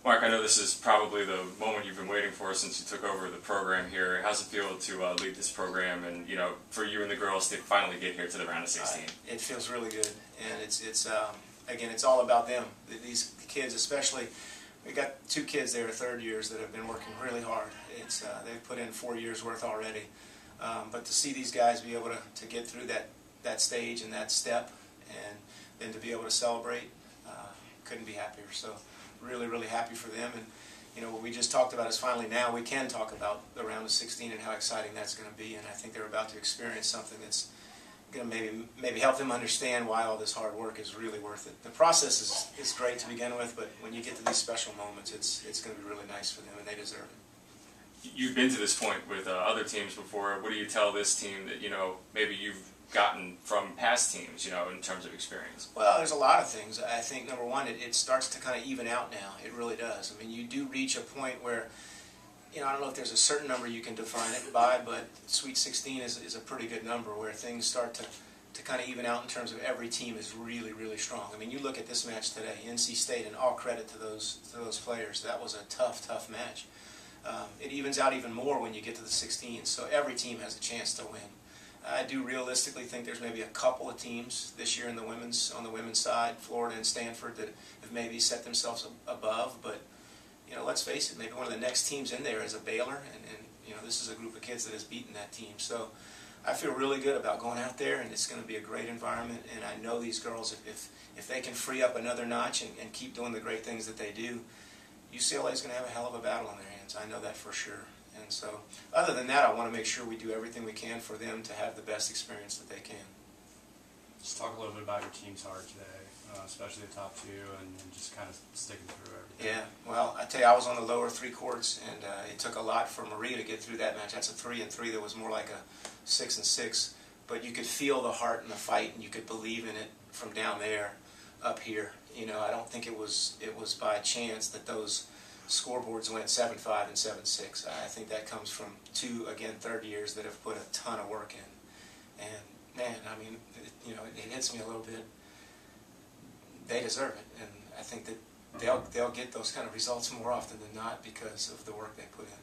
Mark, I know this is probably the moment you've been waiting for since you took over the program here. How's it feel to lead this program and, you know, for you and the girls to finally get here to the round of 16? It feels really good, and it's again, it's all about them. These kids, especially, we got 2 kids there, third years, that have been working really hard. They've put in 4 years worth already, but to see these guys be able to get through that stage and that step, and then to be able to celebrate, couldn't be happier. So really, really happy for them. And you know, what we just talked about is finally now we can talk about the round of 16 and how exciting that's going to be. And I think they're about to experience something that's going to maybe help them understand why all this hard work is really worth it. The process is great to begin with, but when you get to these special moments, it's going to be really nice for them, and they deserve it. You've been to this point with other teams before. What do you tell this team that, you know, maybe you've gotten from past teams, you know, in terms of experience? Well, there's a lot of things. I think, number one, it starts to kind of even out now. It really does. I mean, you do reach a point where, you know, I don't know if there's a certain number you can define it by, but Sweet 16 is a pretty good number where things start to kind of even out in terms of every team is really, really strong. I mean, you look at this match today, NC State, and all credit to those players. That was a tough, tough match. It evens out even more when you get to the 16, so every team has a chance to win. I do realistically think there's maybe a couple of teams this year on the women's side, Florida and Stanford, that have maybe set themselves above. But you know, let's face it, maybe one of the next teams in there is a Baylor, and you know, this is a group of kids that has beaten that team. So I feel really good about going out there, and it's going to be a great environment. And I know these girls, if they can free up another notch and keep doing the great things that they do, UCLA is going to have a hell of a battle on their hands. I know that for sure. And so, other than that, I want to make sure we do everything we can for them to have the best experience that they can. Just talk a little bit about your team's heart today, especially the top 2, and just kind of sticking through everything. Yeah, well, I tell you, I was on the lower 3 courts, and it took a lot for Marie to get through that match. That's a 3-3 that was more like a 6-6, but you could feel the heart and the fight, and you could believe in it from down there up here. You know, I don't think it was by chance that those scoreboards went 7-5 and 7-6. I think that comes from 2, again, third years that have put a ton of work in. And man, I mean, you know, it hits me a little bit. They deserve it, and I think that they'll get those kind of results more often than not because of the work they put in.